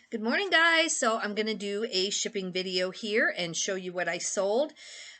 Good morning, guys. So I'm going to do a shipping video here and show you what I sold.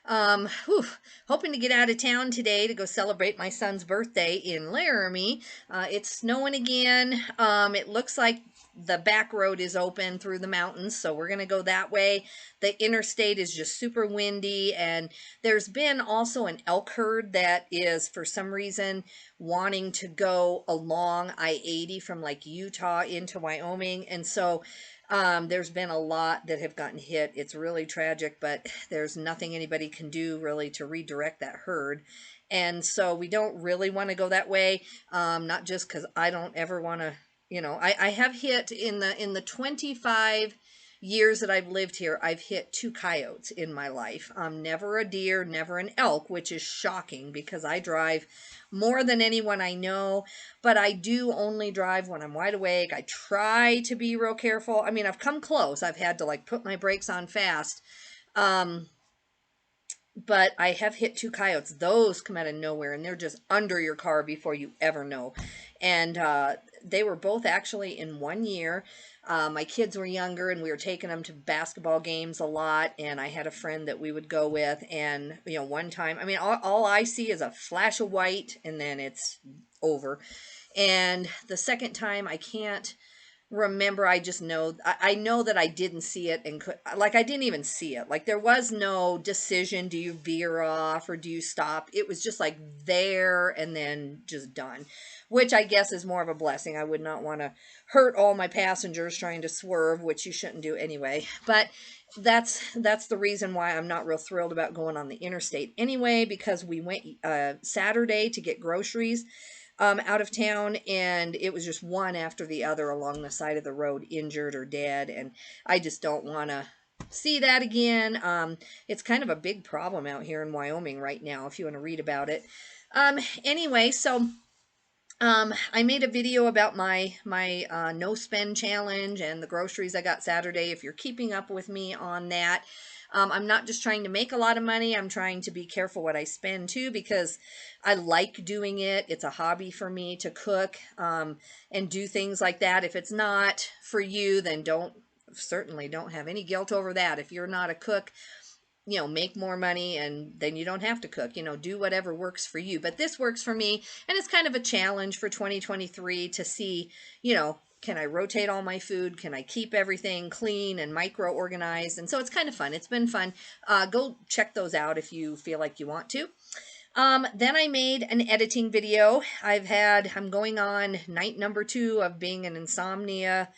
Whew, hoping to get out of town today to go celebrate my son's birthday in Laramie. It's snowing again. It looks like the back road is open through the mountains, so we're going to go that way. The interstate is just super windy, and there's been also an elk herd that is, for some reason, wanting to go along I-80 from like Utah into Wyoming. And so there's been a lot that have gotten hit. It's really tragic, but there's nothing anybody can do really to redirect that herd. And so we don't really want to go that way. Not just because I don't ever want to, I have hit in the 25 years that I've lived here, I've hit 2 coyotes in my life. Never a deer, never an elk, which is shocking because I drive more than anyone I know, but I do only drive when I'm wide awake. I try to be real careful. I mean, I've come close. I've had to like put my brakes on fast. But I have hit 2 coyotes. Those come out of nowhere, and they're just under your car before you ever know. And they were both actually in 1 year. My kids were younger, and we were taking them to basketball games a lot, and I had a friend that we would go with, and, one time, I mean, all I see is a flash of white, and then it's over. And the second time, I can't remember. I just know, I know that I didn't see it, and I didn't even see it. Like, there was no decision, do you veer off or do you stop? It was just like there and then just done, which I guess is more of a blessing. I would not want to hurt all my passengers trying to swerve, which you shouldn't do anyway. But that's the reason why I'm not real thrilled about going on the interstate anyway, because we went Saturday to get groceries out of town, and it was just one after the other along the side of the road, injured or dead, and I just don't want to see that again. It's kind of a big problem out here in Wyoming right now, if you want to read about it. Anyway, so I made a video about my no spend challenge and the groceries I got Saturday. If you're keeping up with me on that, I'm not just trying to make a lot of money. I'm trying to be careful what I spend too, because I like doing it. It's a hobby for me to cook and do things like that. If it's not for you, then certainly don't have any guilt over that. If you're not a cook, make more money and then you don't have to cook, do whatever works for you. But this works for me, and it's kind of a challenge for 2023 to see, can I rotate all my food? Can I keep everything clean and micro organized? And so it's kind of fun. It's been fun. Go check those out if you feel like you want to. Then I made an editing video. I'm going on night number 2 of being an insomniac.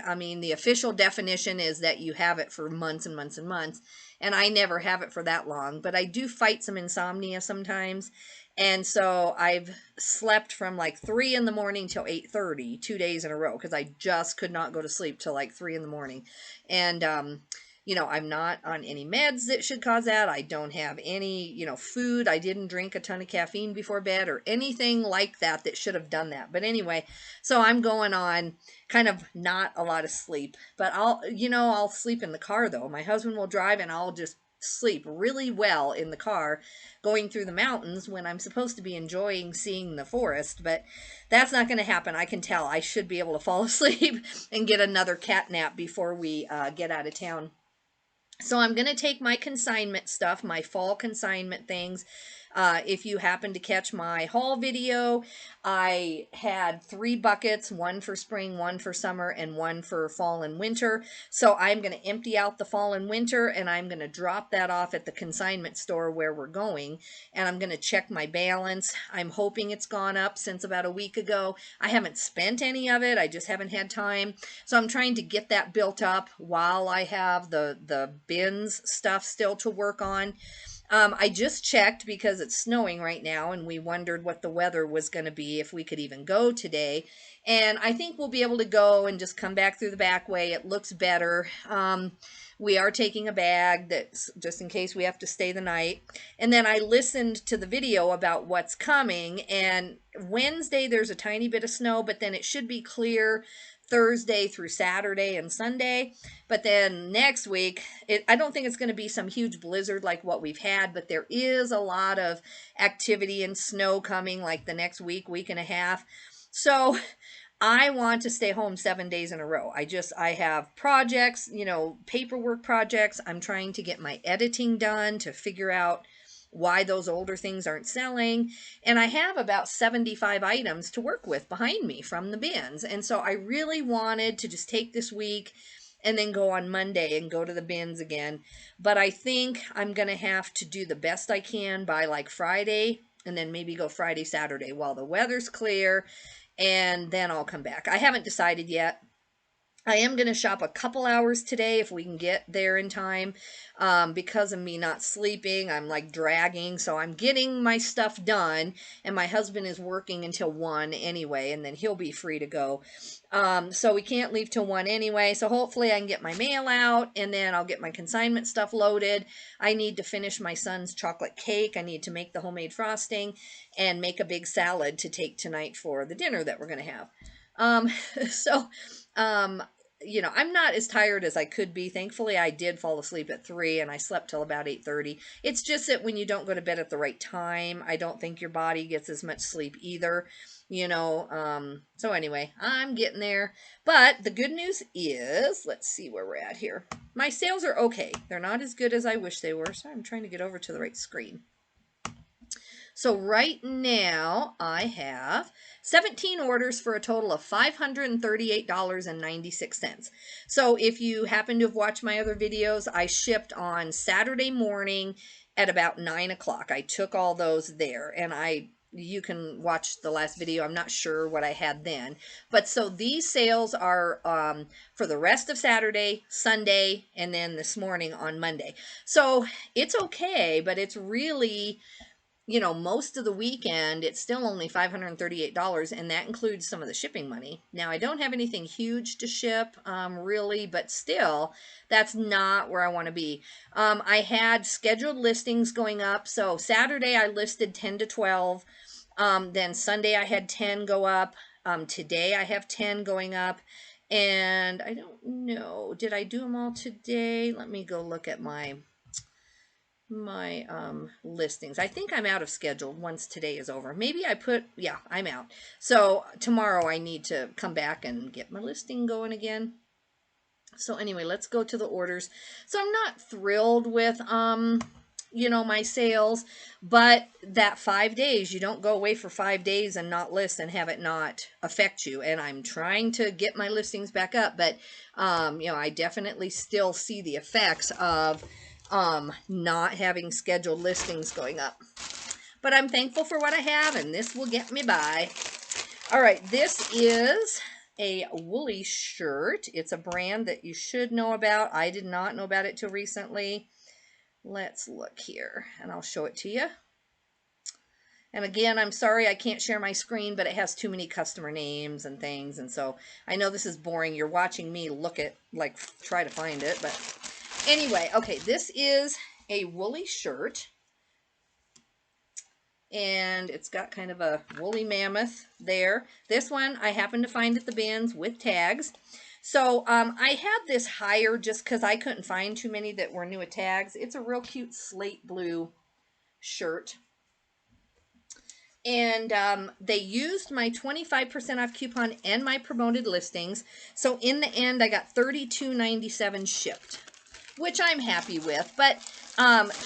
I mean, the official definition is that you have it for months and months and months, and I never have it for that long, but I do fight some insomnia sometimes. And so I've slept from like 3 in the morning till 8:30, 2 days in a row, because I just could not go to sleep till like 3 in the morning. And I'm not on any meds that should cause that. I don't have any, food. I didn't drink a ton of caffeine before bed or anything like that that should have done that. But anyway, so I'm going on kind of not a lot of sleep. But I'll sleep in the car though. My husband will drive and I'll just sleep really well in the car going through the mountains when I'm supposed to be enjoying seeing the forest. But that's not going to happen. I can tell. I should be able to fall asleep and get another cat nap before we get out of town. So I'm going to take my consignment stuff, my fall consignment things. If you happen to catch my haul video, I had 3 buckets, one for spring, one for summer, and one for fall and winter. So I'm going to empty out the fall and winter, and I'm going to drop that off at the consignment store where we're going, and I'm going to check my balance. I'm hoping it's gone up since about a week ago. I haven't spent any of it. I just haven't had time. So I'm trying to get that built up while I have the bins stuff still to work on. I just checked because it's snowing right now, and we wondered what the weather was going to be, if we could even go today. And I think we'll be able to go and just come back through the back way. It looks better. We are taking a bag that's just in case we have to stay the night. And then I listened to the video about what's coming, and Wednesday there's a tiny bit of snow, but then it should be clear Thursday through Saturday and Sunday. But then next week, I don't think it's going to be some huge blizzard like what we've had, but there is a lot of activity and snow coming like the next week, week and a half. So I want to stay home 7 days in a row. I have projects, you know, paperwork projects. I'm trying to get my editing done to figure out why those older things aren't selling. And I have about 75 items to work with behind me from the bins. And so I really wanted to just take this week and then go on Monday and go to the bins again. But I think I'm going to have to do the best I can by like Friday, and then maybe go Friday, Saturday while the weather's clear, and then I'll come back. I haven't decided yet. I am going to shop a couple hours today if we can get there in time. Because of me not sleeping, I'm like dragging. So I'm getting my stuff done. And my husband is working until 1 anyway. And then he'll be free to go. So we can't leave till 1 anyway. So hopefully I can get my mail out. And then I'll get my consignment stuff loaded. I need to finish my son's chocolate cake. I need to make the homemade frosting. And make a big salad to take tonight for the dinner that we're going to have. You know, I'm not as tired as I could be. Thankfully, I did fall asleep at 3 and I slept till about 8:30. It's just that when you don't go to bed at the right time, I don't think your body gets as much sleep either, you know. So anyway, I'm getting there. But the good news is, let's see where we're at here. My sales are okay. They're not as good as I wish they were, so I'm trying to get over to the right screen. So right now I have 17 orders for a total of $538.96. So if you happen to have watched my other videos, I shipped on Saturday morning at about 9 o'clock. I took all those there, and you can watch the last video. I'm not sure what I had then. But so these sales are for the rest of Saturday, Sunday, and then this morning on Monday. So it's okay, but it's really, you know, most of the weekend, it's still only $538, and that includes some of the shipping money. Now, I don't have anything huge to ship, really, but still, that's not where I want to be. I had scheduled listings going up. So Saturday, I listed 10 to 12. Then Sunday, I had 10 go up. Today, I have 10 going up. And I don't know, did I do them all today? Let me go look at my listings. I think I'm out of schedule once today is over. Maybe yeah, I'm out. So tomorrow I need to come back and get my listing going again. So anyway, let's go to the orders. So I'm not thrilled with, you know, my sales, but that 5 days, you don't go away for 5 days and not list and have it not affect you. And I'm trying to get my listings back up, but, you know, I definitely still see the effects of not having scheduled listings going up. But I'm thankful for what I have, and this will get me by. All right, this is a woolly shirt. It's a brand that you should know about. I did not know about it till recently. Let's look here, and I'll show it to you. And again, I'm sorry I can't share my screen, but it has too many customer names and things, and so I know this is boring. You're watching me look at, like, try to find it, but anyway, okay, this is a woolly shirt, and it's got kind of a woolly mammoth there. This one I happened to find at the bins with tags. So I had this higher just because I couldn't find too many that were new with tags. It's a real cute slate blue shirt. And they used my 25% off coupon and my promoted listings. So in the end, I got $32.97 shipped, which I'm happy with. But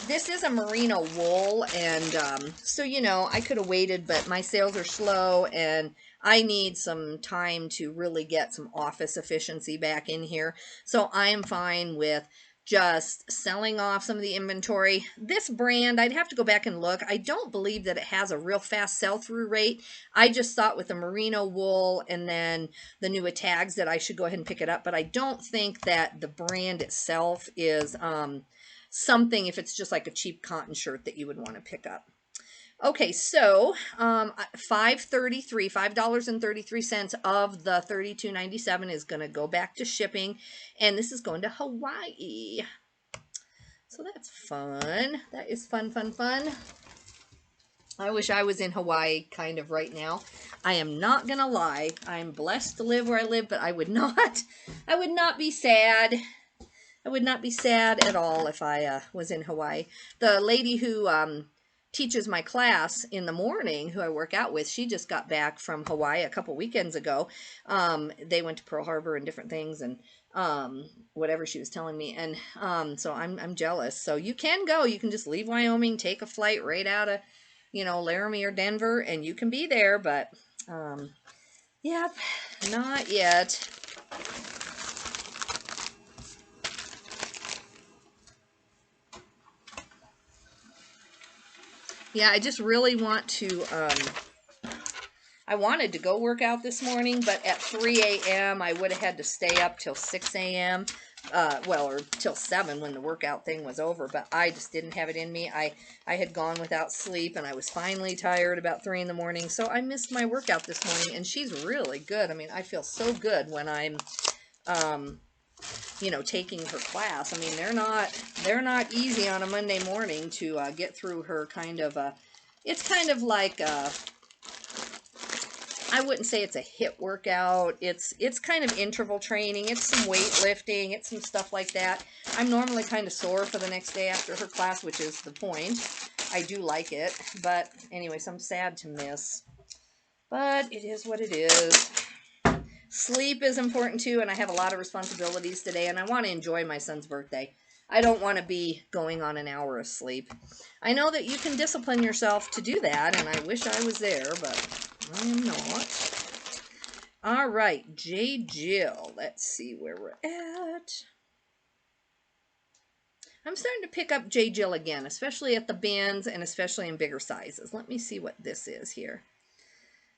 this is a merino wool, and so, you know, I could have waited, but my sales are slow, and I need some time to really get some office efficiency back in here. So I am fine with just selling off some of the inventory. This brand, I'd have to go back and look. I don't believe that it has a real fast sell-through rate. I just thought with the merino wool and then the new tags that I should go ahead and pick it up, but I don't think that the brand itself is something, if it's just like a cheap cotton shirt, that you would want to pick up. Okay, so $5.33 of the $32.97 is going to go back to shipping, and this is going to Hawaii. So that's fun. That is fun, fun, fun. I wish I was in Hawaii kind of right now. I am not going to lie. I'm blessed to live where I live, but I would not be sad. I would not be sad at all if I was in Hawaii. The lady who teaches my class in the morning, who I work out with, she just got back from Hawaii a couple weekends ago. They went to Pearl Harbor and different things, and whatever she was telling me. And so I'm jealous. So you can go. You can just leave Wyoming, take a flight right out of, Laramie or Denver, and you can be there. But yep, not yet. Yeah, I just really want to, I wanted to go work out this morning, but at 3 a.m. I would have had to stay up till 6 a.m. Or till 7 when the workout thing was over, but I just didn't have it in me. I had gone without sleep, and I was finally tired about 3 in the morning, so I missed my workout this morning, and she's really good. I mean, I feel so good when I'm, taking her class. I mean, they're not easy on a Monday morning to get through her kind of, it's kind of like, I wouldn't say it's a HIIT workout. It's kind of interval training. It's some weightlifting. It's some stuff like that. I'm normally kind of sore for the next day after her class, which is the point. I do like it. But anyways, I'm sad to miss. But it is what it is. Sleep is important too, and I have a lot of responsibilities today, and I want to enjoy my son's birthday. I don't want to be going on an hour of sleep. I know that you can discipline yourself to do that, and I wish I was there, but I am not. All right, J. Jill. Let's see where we're at. I'm starting to pick up J. Jill again, especially at the bins and especially in bigger sizes. Let me see what this is here.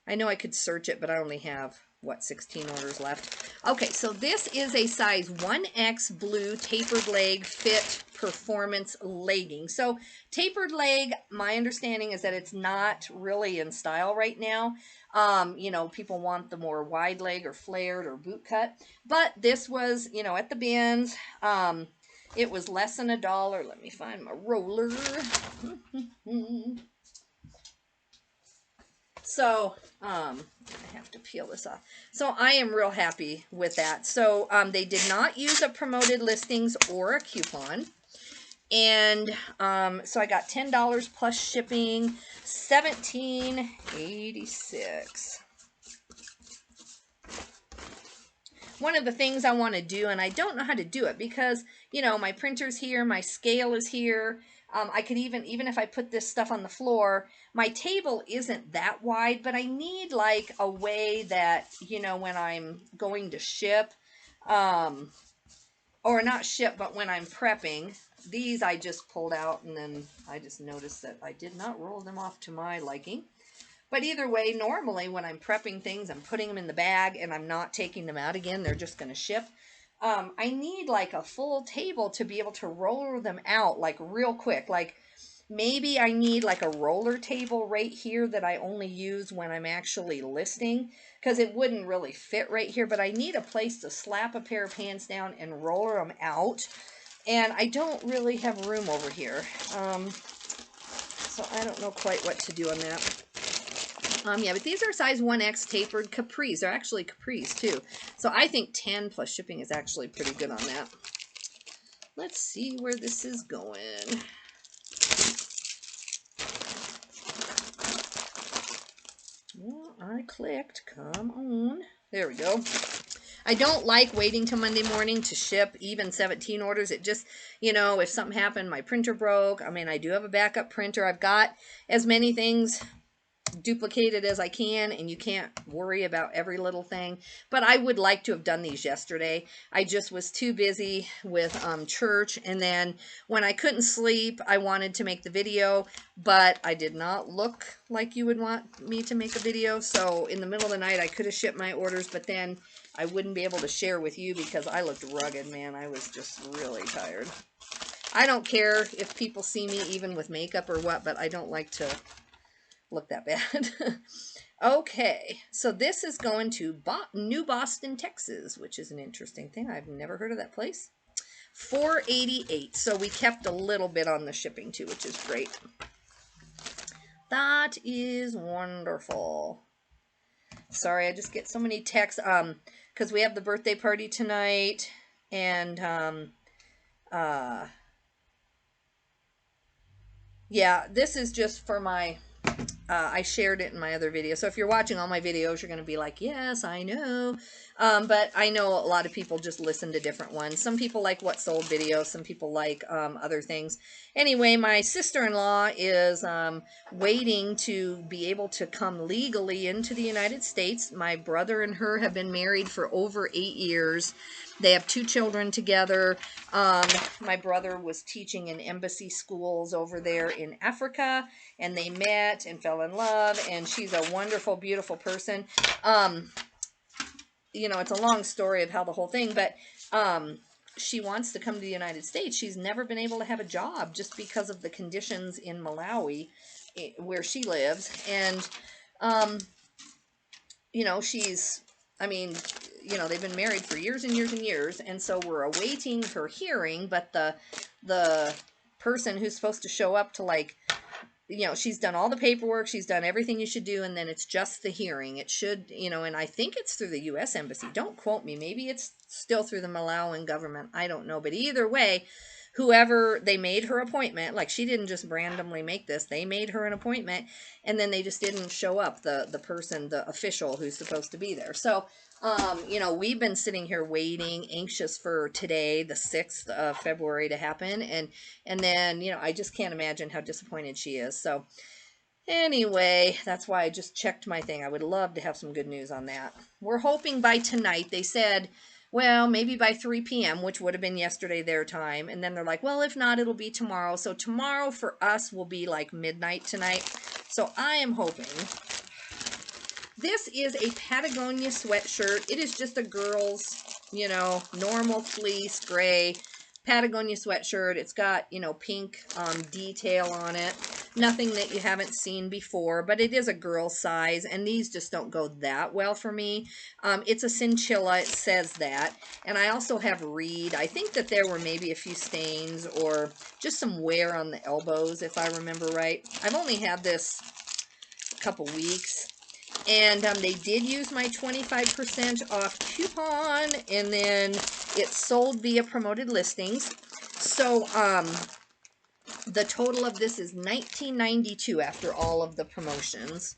I know I could search it, but I only have, 16 orders left. Okay, so this is a size 1X blue tapered leg fit performance legging. So tapered leg, my understanding is that it's not really in style right now. People want the more wide leg or flared or boot cut. But this was, at the bins. It was less than $1. Let me find my roller. So, I have to peel this off. So I am real happy with that. So, they did not use a promoted listings or a coupon. And, so I got $10 plus shipping, $17.86. One of the things I want to do, and I don't know how to do it because, my printer's here, my scale is here. I could even if I put this stuff on the floor, my table isn't that wide, but I need like a way that, when I'm going to ship, or not ship, but when I'm prepping, these I just pulled out and then I just noticed that I did not roll them off to my liking. But either way, normally when I'm prepping things, I'm putting them in the bag and I'm not taking them out again. They're just going to ship. I need like a full table to be able to roll them out like real quick. Like maybe I need like a roller table right here that I only use when I'm actually listing, because it wouldn't really fit right here. But I need a place to slap a pair of pants down and roll them out. And I don't really have room over here. So I don't know quite what to do on that. Yeah, but these are size 1X tapered capris. They're actually capris too. So I think 10 plus shipping is actually pretty good on that. Let's see where this is going. Well, I clicked. Come on. There we go. I don't like waiting till Monday morning to ship even 17 orders. It just, if something happened, my printer broke. I mean, I do have a backup printer. I've got as many things duplicated as I can, and you can't worry about every little thing. But I would like to have done these yesterday. I just was too busy with church, and then when I couldn't sleep, I wanted to make the video, but I did not look like you would want me to make a video. So in the middle of the night, I could have shipped my orders, but then I wouldn't be able to share with you because I looked rugged, man. I was just really tired. I don't care if people see me even with makeup or what, but I don't like to look that bad. Okay, so this is going to New Boston, Texas, which is an interesting thing. I've never heard of that place. $4.88. So we kept a little bit on the shipping too, which is great. That is wonderful. Sorry, I just get so many texts because we have the birthday party tonight, and Yeah, this is just for my I shared it in my other video. So if you're watching all my videos, you're going to be like, yes, I know. But I know a lot of people just listen to different ones. Some people like what sold videos. Some people like other things. Anyway, my sister-in-law is waiting to be able to come legally into the United States. My brother and her have been married for over 8 years. They have 2 children together. My brother was teaching in embassy schools over there in Africa, and they met and fell in love, and she's a wonderful, beautiful person. You know, it's a long story of how the whole thing, but she wants to come to the United States. She's never been able to have a job just because of the conditions in Malawi, where she lives. And you know, I mean, you know, they've been married for years and years and years, and so we're awaiting her hearing, but the person who's supposed to show up to, like, you know, she's done all the paperwork, she's done everything you should do, and then it's just the hearing. It should, you know, and I think it's through the U.S. Embassy. Don't quote me. Maybe it's still through the Malawian government. I don't know. But either way, whoever, they made her appointment, like, she didn't just randomly make this. They made her an appointment, and then they just didn't show up, the person, the official who's supposed to be there. So, you know, we've been sitting here waiting, anxious for today, the 6th of February, to happen. And then, you know, I just can't imagine how disappointed she is. So anyway, that's why I just checked my thing. I would love to have some good news on that. We're hoping by tonight. They said, well, maybe by 3 p.m., which would have been yesterday their time. And then they're like, well, if not, it'll be tomorrow. So tomorrow for us will be like midnight tonight. So I am hoping. This is a Patagonia sweatshirt. It is just a girl's, you know, normal fleece gray Patagonia sweatshirt. It's got, you know, pink detail on it. Nothing that you haven't seen before, but it is a girl size, and these just don't go that well for me. It's a cinchilla, it says that. And I also have reed. I think that there were maybe a few stains or just some wear on the elbows, if I remember right. I've only had this a couple weeks. And they did use my 25% off coupon, and then it sold via promoted listings. So the total of this is $19.92 after all of the promotions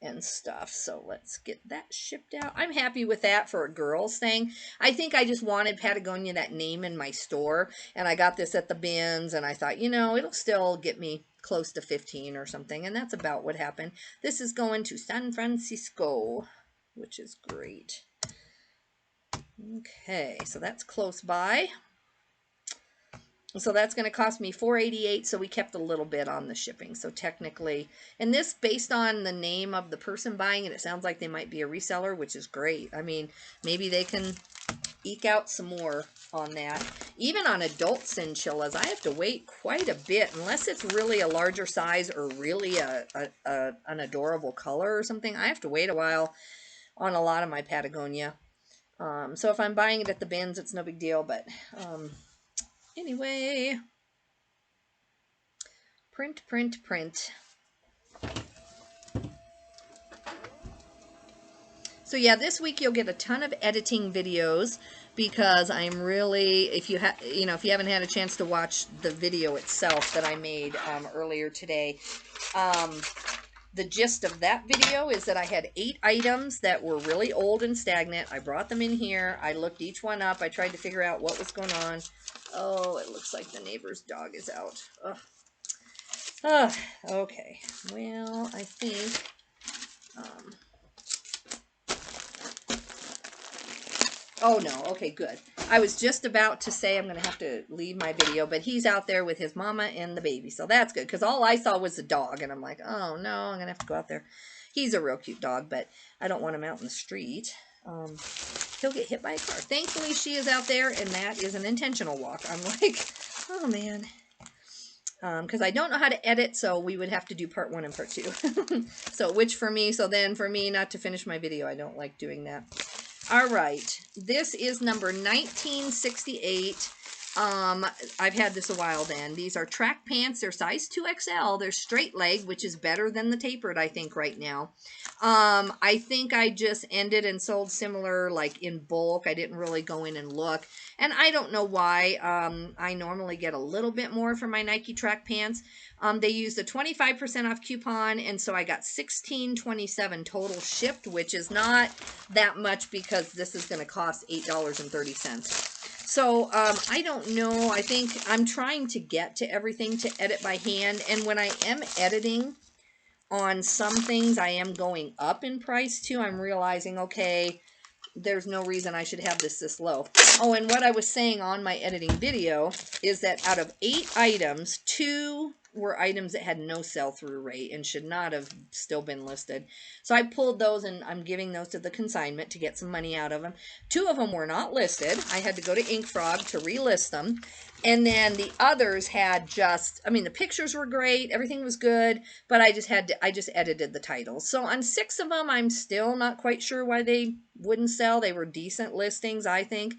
and stuff. So let's get that shipped out. I'm happy with that for a girls thing. I think I just wanted Patagonia, that name, in my store, and I got this at the bins, and I thought, you know, it'll still get me close to 15 or something, and that's about what happened. This is going to San Francisco, which is great. Okay, so that's close by. So that's going to cost me $4.88, so we kept a little bit on the shipping. So technically, and this, based on the name of the person buying it, it sounds like they might be a reseller, which is great. I mean, maybe they can eke out some more on that. Even on adult cinchillas, I have to wait quite a bit, unless it's really a larger size or really an adorable color or something. I have to wait a while on a lot of my Patagonia. So if I'm buying it at the bins, it's no big deal, but anyway, print, print, print. So yeah, this week you'll get a ton of editing videos, because I'm really, if you haven't had a chance to watch the video itself that I made earlier today, the gist of that video is that I had 8 items that were really old and stagnant. I brought them in here. I looked each one up. I tried to figure out what was going on. Oh, it looks like the neighbor's dog is out. Ugh. Okay. Well, I think oh no, okay, good. I was just about to say I'm going to have to leave my video, but he's out there with his mama and the baby, so that's good, because all I saw was the dog, and I'm like, oh no, I'm going to have to go out there. He's a real cute dog, but I don't want him out in the street. He'll get hit by a car. Thankfully, she is out there, and that is an intentional walk. I'm like, oh man. Because I don't know how to edit, so we would have to do part 1 and part 2. So then for me not to finish my video, I don't like doing that. All right, this is number 1968. I've had this a while then. These are track pants. They're size 2XL. They're straight leg, which is better than the tapered, I think, right now. I think I just ended and sold similar, like in bulk. I didn't really go in and look. And I don't know why. I normally get a little bit more for my Nike track pants. They used a 25% off coupon, and so I got $16.27 total shipped, which is not that much because this is going to cost $8.30. So, I don't know. I think I'm trying to get to everything to edit by hand. And when I am editing on some things, I am going up in price too. I'm realizing, okay, there's no reason I should have this low. Oh, and what I was saying on my editing video is that out of 8 items, 2 were items that had no sell-through rate and should not have still been listed. So I pulled those and I'm giving those to the consignment to get some money out of them. 2 of them were not listed. I had to go to Ink Frog to relist them. And then the others had just, I mean, the pictures were great. Everything was good, but I just edited the titles. So on 6 of them, I'm still not quite sure why they wouldn't sell. They were decent listings, I think,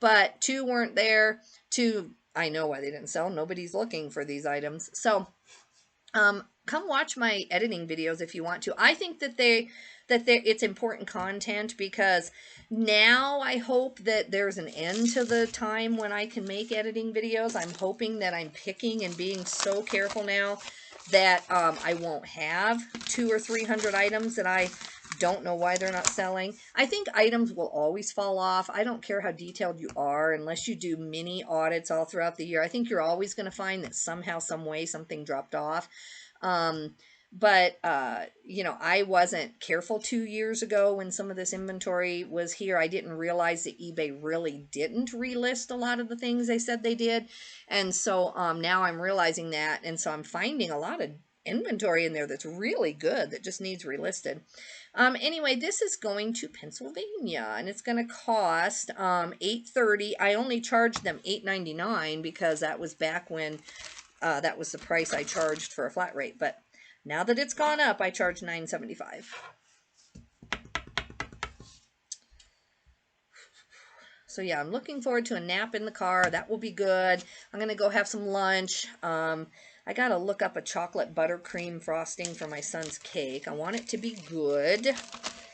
but 2 weren't there. 2, I know why they didn't sell. Nobody's looking for these items. So, come watch my editing videos if you want to. I think that it's important content because now I hope that there's an end to the time when I can make editing videos. I'm hoping that I'm picking and being so careful now that I won't have 200 or 300 items that I don't know why they're not selling. I think items will always fall off. I don't care how detailed you are unless you do mini audits all throughout the year. I think you're always going to find that somehow, some way, something dropped off. But you know, I wasn't careful 2 years ago when some of this inventory was here. I didn't realize that eBay really didn't relist a lot of the things they said they did. And so now I'm realizing that. And so I'm finding a lot of inventory in there that's really good that just needs relisted. Anyway, this is going to Pennsylvania and it's going to cost $8.30. I only charged them $8.99 because that was back when that was the price I charged for a flat rate. But now that it's gone up, I charge $9.75. So yeah, I'm looking forward to a nap in the car. That will be good. I'm going to go have some lunch. I got to look up a chocolate buttercream frosting for my son's cake. I want it to be good.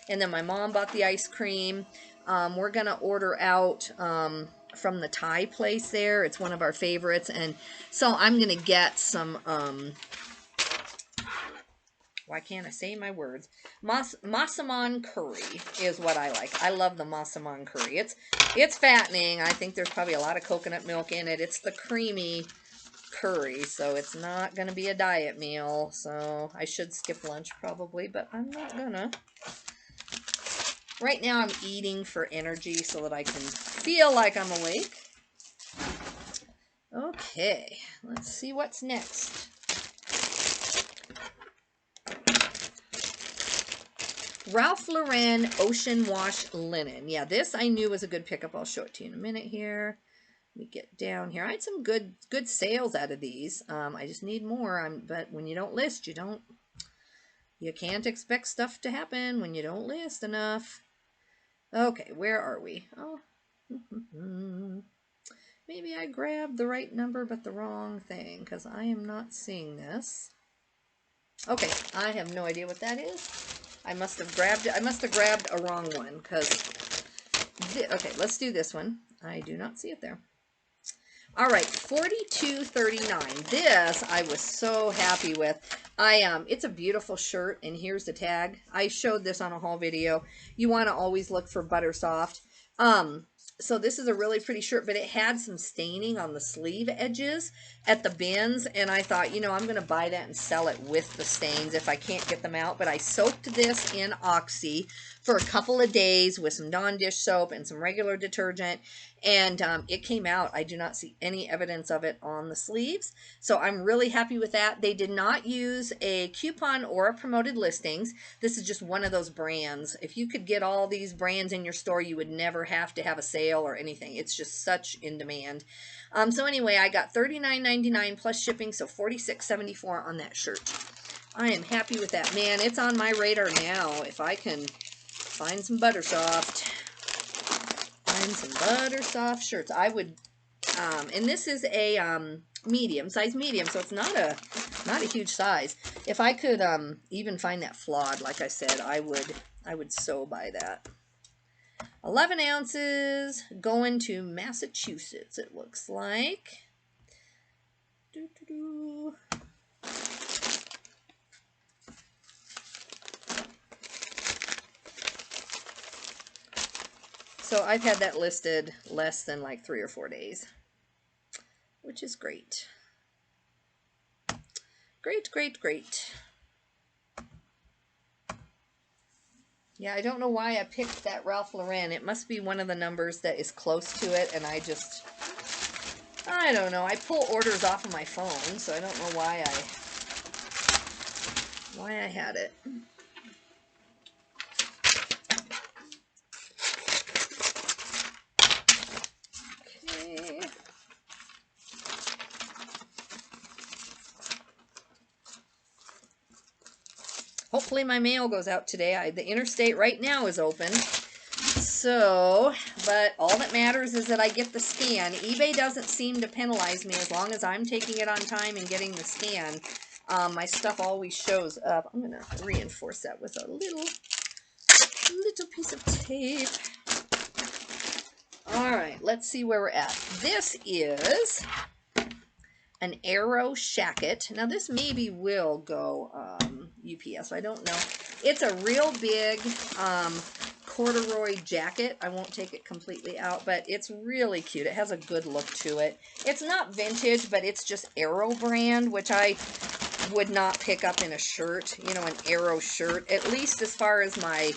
And then my mom bought the ice cream. We're going to order out from the Thai place there. It's one of our favorites. And so I'm going to get some, why can't I say my words? Massaman curry is what I like. I love the Massaman curry. It's fattening. I think there's probably a lot of coconut milk in it. It's the creamy curry, so it's not going to be a diet meal. So I should skip lunch probably, but I'm not gonna. Right now I'm eating for energy so that I can feel like I'm awake. Okay, let's see what's next. Ralph Lauren Ocean Wash Linen. Yeah, this I knew was a good pickup. I'll show it to you in a minute here. Let me get down here. I had some good sales out of these. I just need more. But when you don't list, you can't expect stuff to happen when you don't list enough. Okay, where are we? Oh, maybe I grabbed the right number but the wrong thing because I am not seeing this. Okay, I have no idea what that is. I must have grabbed it. I must have grabbed a wrong one because. Okay, let's do this one. I do not see it there. All right, $42.39. This I was so happy with. It's a beautiful shirt, and here's the tag. I showed this on a haul video. You want to always look for butter soft. So this is a really pretty shirt, but it had some staining on the sleeve edges at the bins, and I thought, you know, I'm going to buy that and sell it with the stains if I can't get them out. But I soaked this in Oxy for a couple of days with some Dawn dish soap and some regular detergent, and it came out. I do not see any evidence of it on the sleeves, so I'm really happy with that. They did not use a coupon or a promoted listings. This is just one of those brands. If you could get all these brands in your store, you would never have to have a sale or anything. It's just such in demand. So anyway, I got $39.99 plus shipping, so $46.74 on that shirt. I am happy with that. Man, it's on my radar now. If I can find some Buttersoft shirts, I would And this is a medium, size medium, so it's not a huge size. If I could even find that flawed, like I said, I would so buy that. 11 ounces, going to Massachusetts, it looks like. Doo-doo-doo. So I've had that listed less than like 3 or 4 days, which is great. Great, great, great. Yeah, I don't know why I picked that Ralph Lauren. It must be one of the numbers that is close to it, and I don't know. I pull orders off of my phone, so I don't know why I had it. Okay. Hopefully my mail goes out today. The interstate right now is open. So, but all that matters is that I get the scan. eBay doesn't seem to penalize me as long as I'm taking it on time and getting the scan. My stuff always shows up. I'm going to reinforce that with a little piece of tape. All right, let's see where we're at. This is an Arrow Shacket. Now this maybe will go UPS. I don't know. It's a real big corduroy jacket. I won't take it completely out, but it's really cute. It has a good look to it. It's not vintage, but it's just Arrow brand, which I would not pick up in a shirt, you know, an Arrow shirt, at least as far as my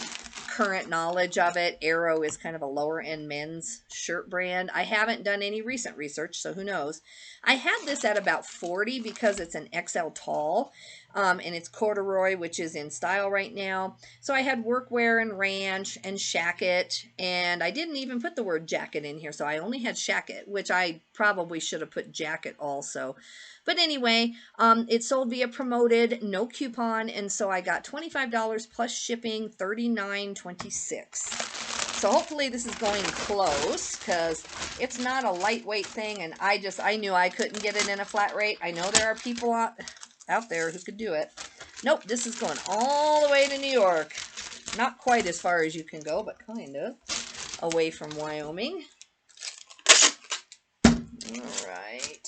current knowledge of it. Arrow is kind of a lower end men's shirt brand. I haven't done any recent research, so who knows. I had this at about 40 because it's an XL tall, and it's corduroy, which is in style right now. So I had workwear and ranch and shacket, and I didn't even put the word jacket in here, so I only had shacket, which I probably should have put jacket also. But anyway, it sold via promoted, no coupon, and so I got $25 plus shipping, $39.26. So hopefully this is going close, because it's not a lightweight thing, and I knew I couldn't get it in a flat rate. I know there are people out there who could do it. Nope, this is going all the way to New York. Not quite as far as you can go, but kind of away from Wyoming. All right.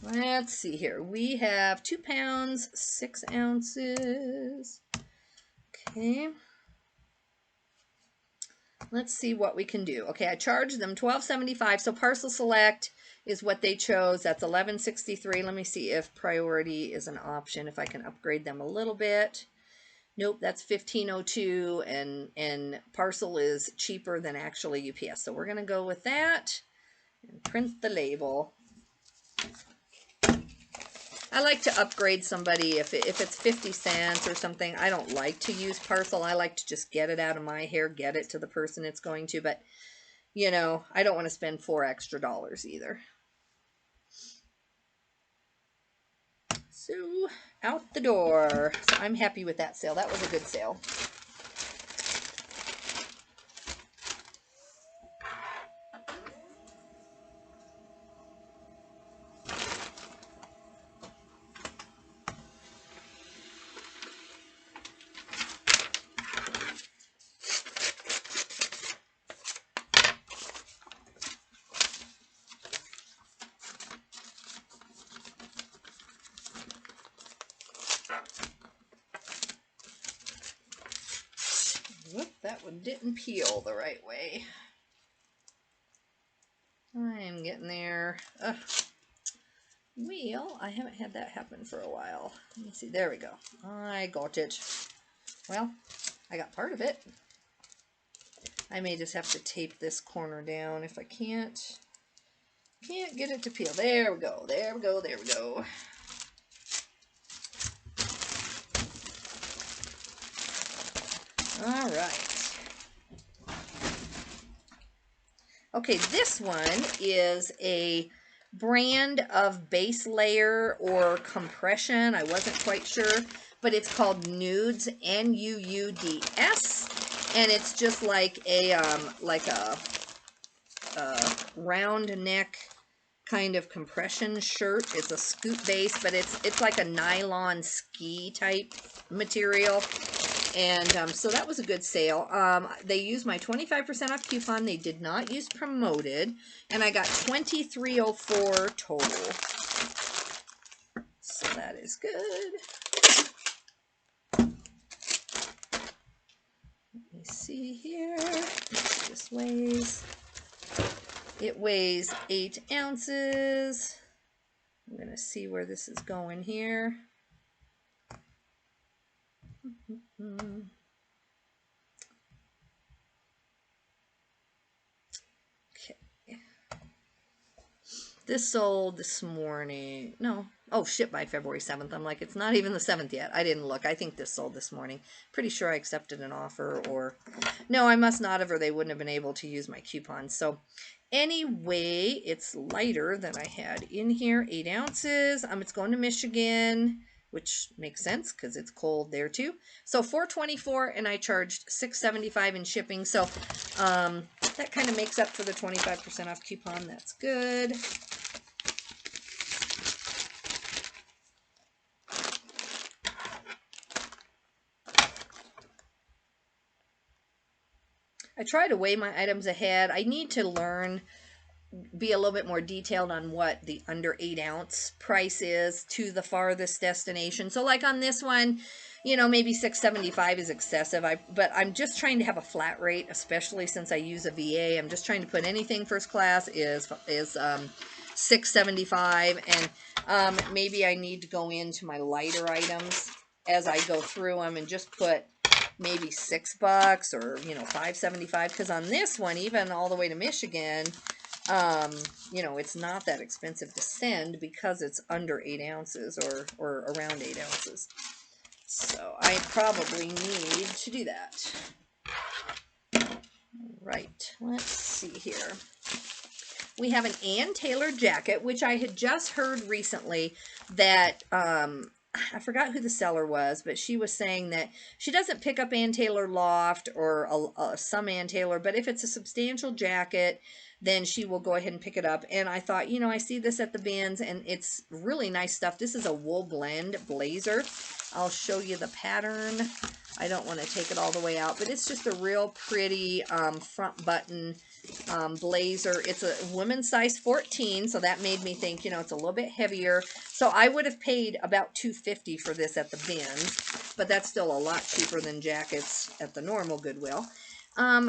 Let's see here. We have 2 pounds, 6 ounces. Okay. Let's see what we can do. Okay, I charged them $12.75, so parcel select is what they chose. That's $11.63. Let me see if priority is an option, if I can upgrade them a little bit. Nope, that's $15.02, and parcel is cheaper than actually UPS. So we're going to go with that and print the label. I like to upgrade somebody if it's 50 cents or something. I don't like to use parcel. I like to just get it out of my hair, get it to the person it's going to. But, you know, I don't want to spend $4 extra either. So, out the door. So I'm happy with that sale. That was a good sale. Whoop, that one didn't peel the right way. I am getting there. Ugh. Well, I haven't had that happen for a while. Let me see. There we go. I got it. Well, I got part of it. I may just have to tape this corner down if I can't get it to peel. There we go. There we go. There we go. All right. Okay, this one is a brand of base layer or compression. I wasn't quite sure, but it's called Nuuds, N-U-U-D-S, and it's just like a round neck kind of compression shirt. It's a scoop base, but it's like a nylon ski type material. And so that was a good sale. They used my 25% off coupon. They did not use promoted. And I got $23.04 total. So that is good. Let me see here. This weighs. It weighs 8 ounces. I'm going to see where this is going here. Okay. This sold this morning. No. Oh, shipped by February 7th. I'm like, it's not even the 7th yet. I didn't look. I think this sold this morning. Pretty sure I accepted an offer, or no, I must not have, or they wouldn't have been able to use my coupon. So anyway, it's lighter than I had in here. 8 ounces. It's going to Michigan, which makes sense because it's cold there too. So $4.24, and I charged $6.75 in shipping. So that kind of makes up for the 25% off coupon. That's good. I try to weigh my items ahead. I need to learn, be a little bit more detailed on what the under 8 ounce price is to the farthest destination. So like on this one, you know, maybe $6.75 is excessive. But I'm just trying to have a flat rate, especially since I use a VA. I'm just trying to put anything first class is $6.75, and maybe I need to go into my lighter items as I go through them and just put maybe $6 or, you know, $5.75, because on this one, even all the way to Michigan, you know, it's not that expensive to send because it's under 8 ounces or around 8 ounces. So I probably need to do that. Right, let's see here. We have an Ann Taylor jacket, which I had just heard recently that, I forgot who the seller was, but she was saying that she doesn't pick up Ann Taylor Loft or some Ann Taylor, but if it's a substantial jacket, then she will go ahead and pick it up. And I thought, you know, I see this at the bins, and it's really nice stuff. This is a wool blend blazer. I'll show you the pattern. I don't want to take it all the way out, but it's just a real pretty front button blazer. It's a women's size 14, so that made me think, you know, it's a little bit heavier. So I would have paid about $2.50 for this at the bins, but that's still a lot cheaper than jackets at the normal Goodwill.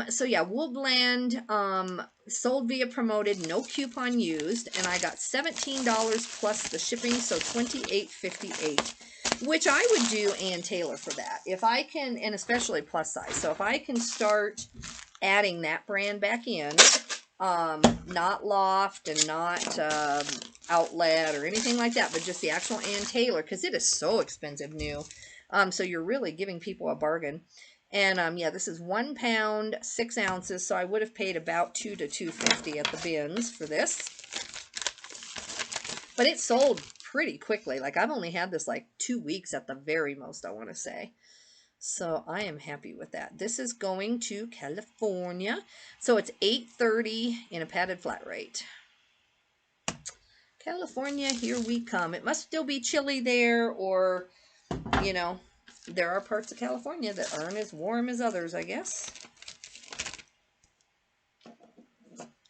So yeah, wool blend, sold via promoted, no coupon used, and I got $17 plus the shipping, so $28.58. Which I would do Ann Taylor for that. If I can, and especially plus size. So if I can start adding that brand back in, not Loft and not Outlet or anything like that, but just the actual Ann Taylor, because it is so expensive new. So you're really giving people a bargain. And yeah, this is 1 pound, 6 ounces, so I would have paid about $2 to $2.50 at the bins for this. But it sold pretty quickly. Like, I've only had this like 2 weeks at the very most, I want to say. So I am happy with that. This is going to California. So it's $8.30 in a padded flat rate. California, here we come. It must still be chilly there, or, you know, there are parts of California that aren't as warm as others, I guess.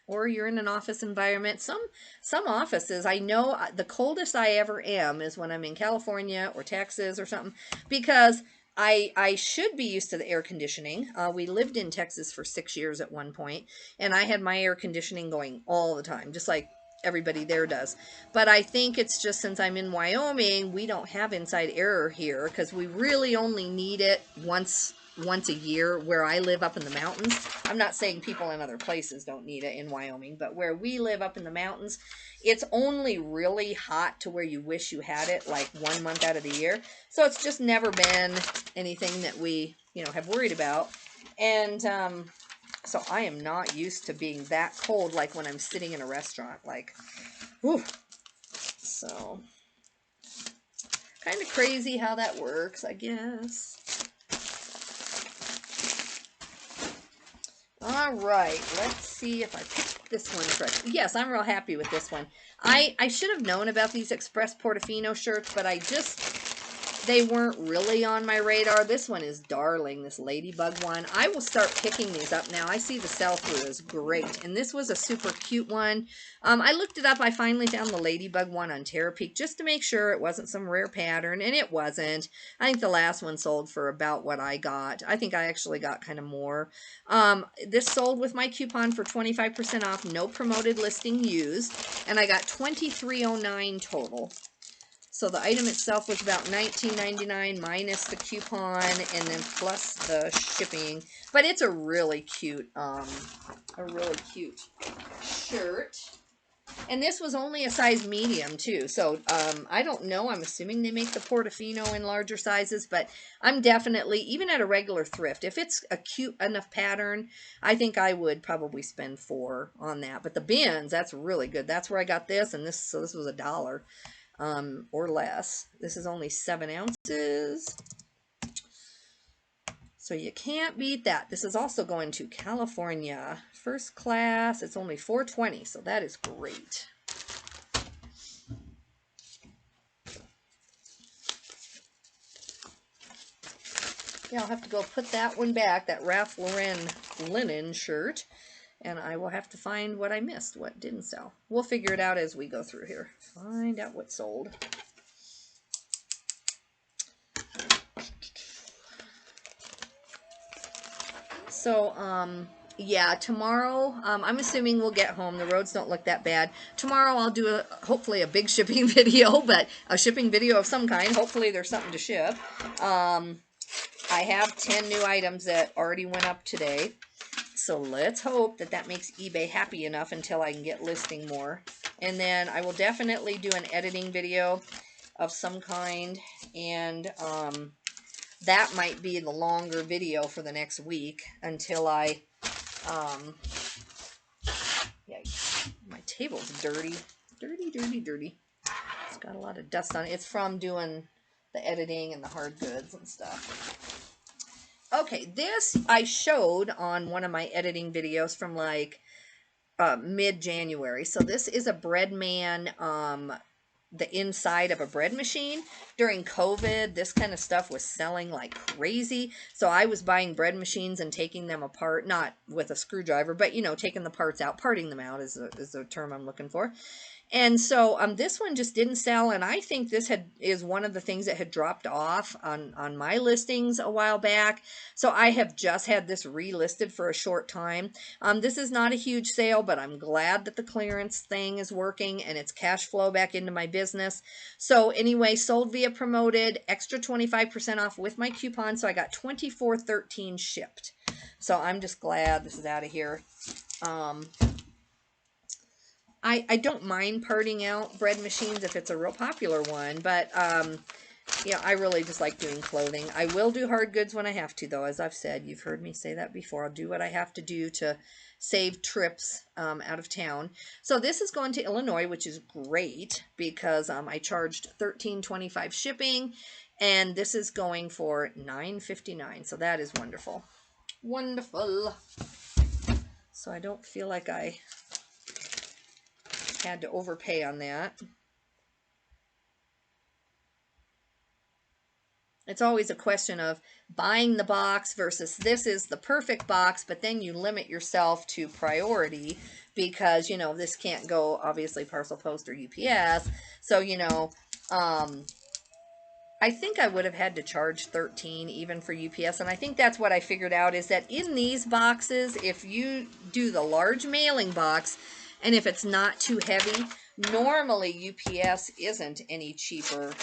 Or you're in an office environment. Some offices, I know the coldest I ever am is when I'm in California or Texas or something, because I should be used to the air conditioning. We lived in Texas for 6 years at one point, and I had my air conditioning going all the time, just like everybody there does. But I think it's just since I'm in Wyoming, we don't have inside air here, because we really only need it once a year where I live up in the mountains. I'm not saying people in other places don't need it in Wyoming, but where we live up in the mountains, it's only really hot to where you wish you had it like 1 month out of the year. So it's just never been anything that we, you know, have worried about. And so I am not used to being that cold, like when I'm sitting in a restaurant, like, whew. So kind of crazy how that works, I guess. All right, let's see if I picked this one correct. Yes, I'm real happy with this one. I should have known about these Express Portofino shirts, but they weren't really on my radar. This one is darling, this ladybug one. I will start picking these up now. I see the sell-through is great, and this was a super cute one. I looked it up. I finally found the ladybug one on Terapeak just to make sure it wasn't some rare pattern, and it wasn't. I think the last one sold for about what I got. I think I actually got kind of more. This sold with my coupon for 25% off, no promoted listing used, and I got $23.09 total. So the item itself was about $19.99 minus the coupon and then plus the shipping. But it's a really cute shirt. And this was only a size medium too. So I don't know. I'm assuming they make the Portofino in larger sizes, but I'm definitely, even at a regular thrift, if it's a cute enough pattern, I think I would probably spend $4 on that. But the bins, that's really good. That's where I got this, and so this was $1. Or less. This is only 7 ounces. So you can't beat that. This is also going to California. First class. It's only $4.20, so that is great. Yeah, I'll have to go put that one back, that Ralph Lauren linen shirt. And I will have to find what I missed, what didn't sell. We'll figure it out as we go through here. Find out what sold. So, yeah, tomorrow, I'm assuming we'll get home. The roads don't look that bad. Tomorrow I'll do hopefully a big shipping video, but a shipping video of some kind. Hopefully there's something to ship. I have 10 new items that already went up today. So let's hope that that makes eBay happy enough until I can get listing more. And then I will definitely do an editing video of some kind. And that might be the longer video for the next week until I, yeah, my table's dirty. Dirty. It's got a lot of dust on it. It's from doing the editing and the hard goods and stuff. Okay, this I showed on one of my editing videos from like mid-January. So this is a Breadman, the inside of a bread machine. During COVID, this kind of stuff was selling like crazy. So I was buying bread machines and taking them apart, not with a screwdriver, but you know, taking the parts out, parting them out is the term I'm looking for. And so this one just didn't sell, and I think this is one of the things that had dropped off on my listings a while back. So I have just had this relisted for a short time. This is not a huge sale, but I'm glad that the clearance thing is working and it's cash flow back into my business. So anyway, sold via promoted, extra 25% off with my coupon, so I got $24.13 shipped. So I'm just glad this is out of here. I don't mind parting out bread machines if it's a real popular one, but yeah, I really just like doing clothing. I will do hard goods when I have to, though, as I've said. You've heard me say that before. I'll do what I have to do to save trips out of town. So this is going to Illinois, which is great because I charged $13.25 shipping, and this is going for $9.59. So that is wonderful. Wonderful. So I don't feel like I had to overpay on that. It's always a question of buying the box versus this is the perfect box, but then you limit yourself to priority because, you know, this can't go, obviously, parcel post or UPS. So, you know, I think I would have had to charge $13 even for UPS, and I think that's what I figured out is that in these boxes, if you do the large mailing box, and if it's not too heavy, normally UPS isn't any cheaper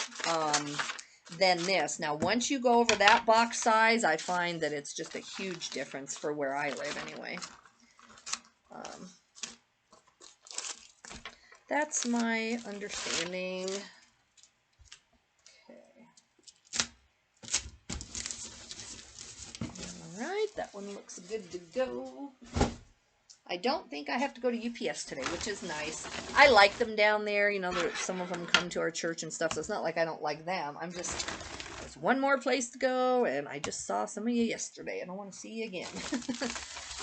than this. Now, once you go over that box size, I find that it's just a huge difference for where I live anyway. That's my understanding. Okay. All right, that one looks good to go. I don't think I have to go to UPS today, which is nice. I like them down there. You know, some of them come to our church and stuff, so it's not like I don't like them. I'm just, there's one more place to go, and I just saw some of you yesterday, and I want to see you again.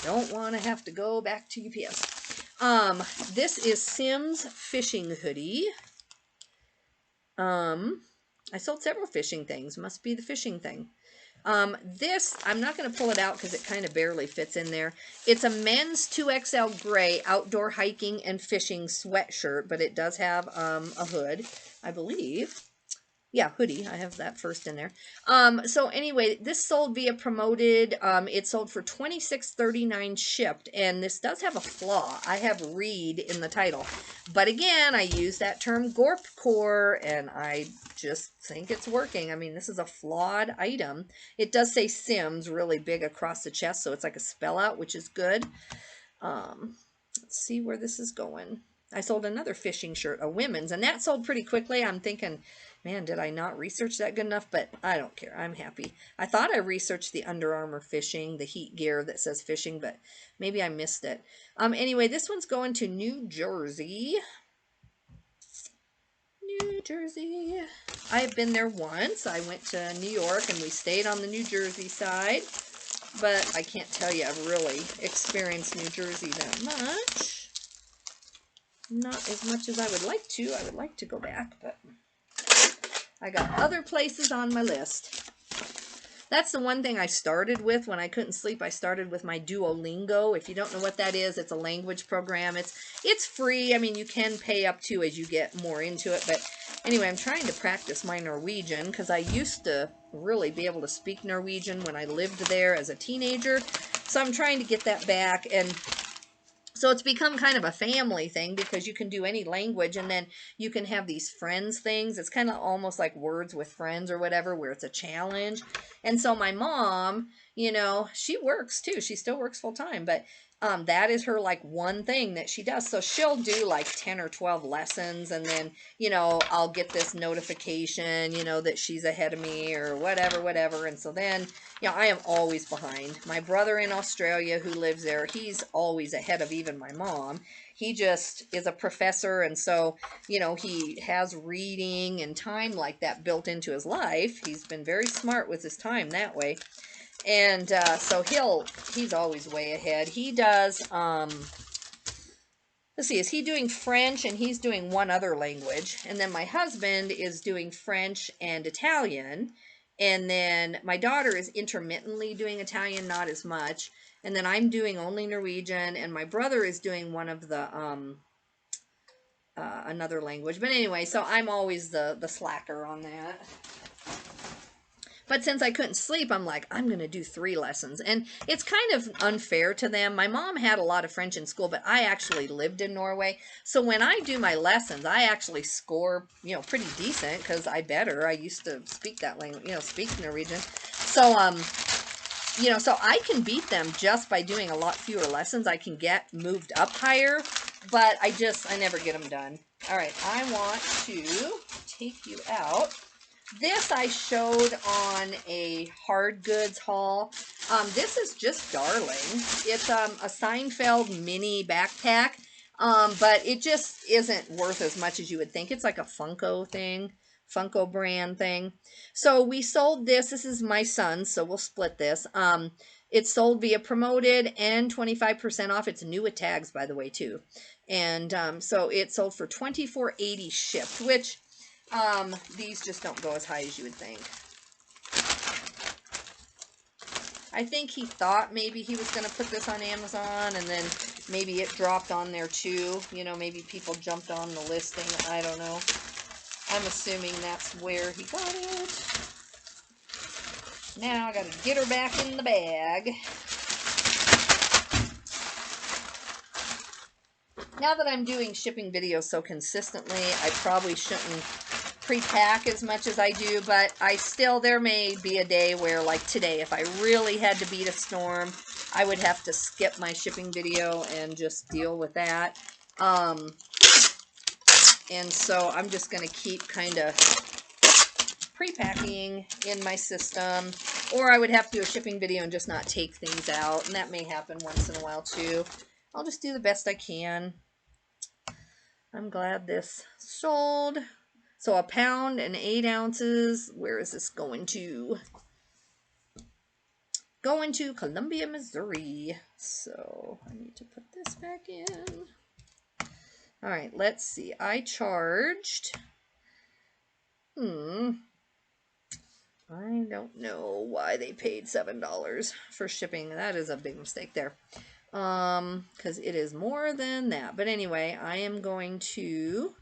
Don't want to have to go back to UPS. This is Sim's fishing hoodie. I sold several fishing things. Must be the fishing thing. This, I'm not going to pull it out because it kind of barely fits in there. It's a men's 2XL gray outdoor hiking and fishing sweatshirt, but it does have a hood, I believe. Yeah, hoodie. I have that first in there. So anyway, this sold via promoted. It sold for $26.39 shipped, and this does have a flaw. I have read in the title, but again, I use that term gorpcore, and I just think it's working. I mean, this is a flawed item. It does say Sims really big across the chest, so it's like a spell out, which is good. Let's see where this is going. I sold another fishing shirt, a women's, and that sold pretty quickly. I'm thinking, man, did I not research that good enough? But I don't care. I'm happy. I thought I researched the Under Armour fishing, the heat gear that says fishing, but maybe I missed it. Anyway, this one's going to New Jersey. New Jersey. I've been there once. I went to New York, and we stayed on the New Jersey side. But I can't tell you I've really experienced New Jersey that much. Not as much as I would like to. I would like to go back, but I got other places on my list. That's the one thing I started with when I couldn't sleep. I started with my Duolingo. If you don't know what that is, it's a language program. It's free. I mean, you can pay up to as you get more into it. But anyway, I'm trying to practice my Norwegian because I used to really be able to speak Norwegian when I lived there as a teenager. So I'm trying to get that back, and so it's become kind of a family thing because you can do any language, and then you can have these friends things. It's kind of almost like Words with Friends or whatever, where it's a challenge. And so my mom, you know, she works too. She still works full time, but that is her like one thing that she does. So she'll do like 10 or 12 lessons, and then, you know, I'll get this notification, you know, that she's ahead of me or whatever. And so then, you know, I am always behind. My brother in Australia who lives there, he's always ahead of even my mom. He just is a professor, and so, you know, he has reading and time like that built into his life. He's been very smart with his time that way. And so he's always way ahead. He does, let's see, is he doing French, and he's doing one other language. And then my husband is doing French and Italian. And then my daughter is intermittently doing Italian, not as much. And then I'm doing only Norwegian, and my brother is doing one of the, another language. But anyway, so I'm always the slacker on that. But since I couldn't sleep, I'm like, I'm going to do 3 lessons. And it's kind of unfair to them. My mom had a lot of French in school, but I actually lived in Norway. So when I do my lessons, I actually score, you know, pretty decent because I used to speak that language, you know, speak Norwegian. So, you know, so I can beat them just by doing a lot fewer lessons. I can get moved up higher, but I never get them done. All right, I want to take you out. This I showed on a hard goods haul. This is just darling. It's a Seinfeld mini backpack, but it just isn't worth as much as you would think. It's like a Funko thing, Funko brand thing. So we sold this. This is my son's, so we'll split this. It's sold via promoted and 25% off. It's new with tags, by the way, too. And so it sold for $24.80 shipped, which... these just don't go as high as you would think. I think he thought maybe he was going to put this on Amazon, and then maybe it dropped on there too. You know, maybe people jumped on the listing. I don't know. I'm assuming that's where he got it. Now I got to get her back in the bag. Now that I'm doing shipping videos so consistently, I probably shouldn't pre-pack as much as I do, but there may be a day where, like today, if I really had to beat a storm, I would have to skip my shipping video and just deal with that. And so I'm just going to keep kind of pre-packing in my system, or I would have to do a shipping video and just not take things out, and that may happen once in a while too. I'll just do the best I can. I'm glad this sold. So 1 pound and 8 ounces. Where is this going to? going to Columbia, Missouri. So I need to put this back in. All right, let's see. I charged, I don't know why they paid $7 for shipping. That is a big mistake there. Because it is more than that. But anyway, I am going to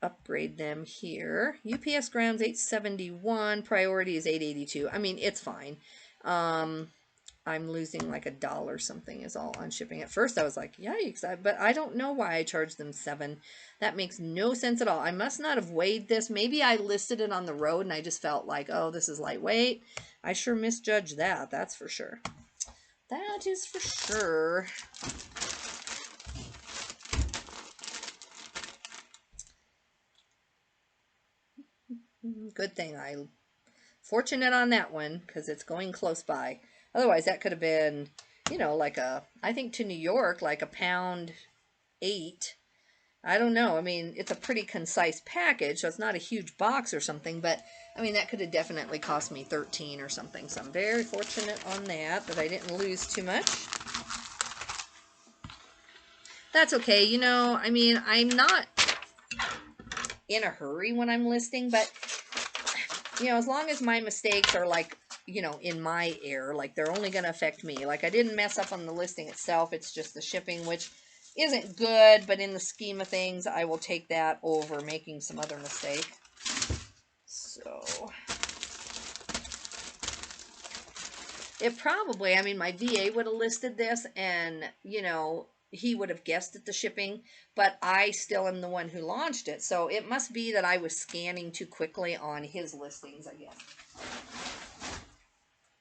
upgrade them here. UPS ground's $871, priority is $882. I mean, it's fine. I'm losing like $1 something is all on shipping. At first I was like, yikes, but I don't know why I charged them $7. That makes no sense at all. I must not have weighed this. Maybe I listed it on the road and I just felt like, oh, this is lightweight. I sure misjudged that, that's for sure. That is for sure. Good thing I fortunate on that one because it's going close by. Otherwise, that could have been, you know, like I think to New York, like £1.08. I don't know. I mean, it's a pretty concise package, so it's not a huge box or something, but I mean, that could have definitely cost me 13 or something. So I'm very fortunate on that I didn't lose too much. That's okay. You know, I mean, I'm not in a hurry when I'm listing, but you know, as long as my mistakes are like, you know, in my air, like they're only going to affect me. Like I didn't mess up on the listing itself. It's just the shipping, which isn't good, but in the scheme of things, I will take that over making some other mistake. So it probably, I mean, my VA would have listed this and, you know, he would have guessed at the shipping, but I still am the one who launched it. So it must be that I was scanning too quickly on his listings, I guess.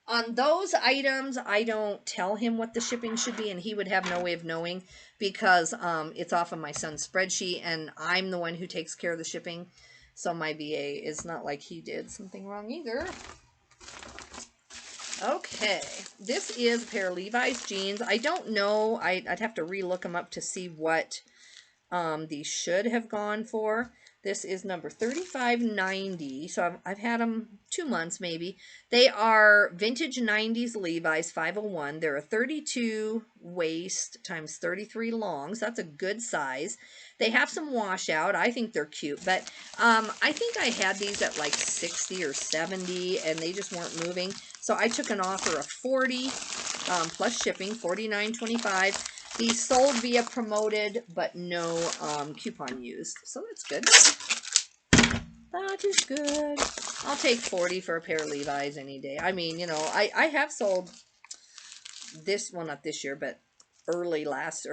On those items, I don't tell him what the shipping should be, and he would have no way of knowing because it's off of my son's spreadsheet, and I'm the one who takes care of the shipping. So my VA is not like he did something wrong either. Okay, this is a pair of Levi's jeans. I don't know. I'd have to re-look them up to see what these should have gone for. This is number 3590. So I've had them 2 months maybe. They are vintage 90s Levi's 501. They're a 32 waist times 33 long. So that's a good size. They have some washout. I think they're cute. But I think I had these at like 60 or 70 and they just weren't moving. So I took an offer of 40 plus shipping, $49.25. These sold via promoted, but no coupon used. So that's good. That is good. I'll take 40 for a pair of Levi's any day. I mean, you know, I have sold this, well, not this year, but late last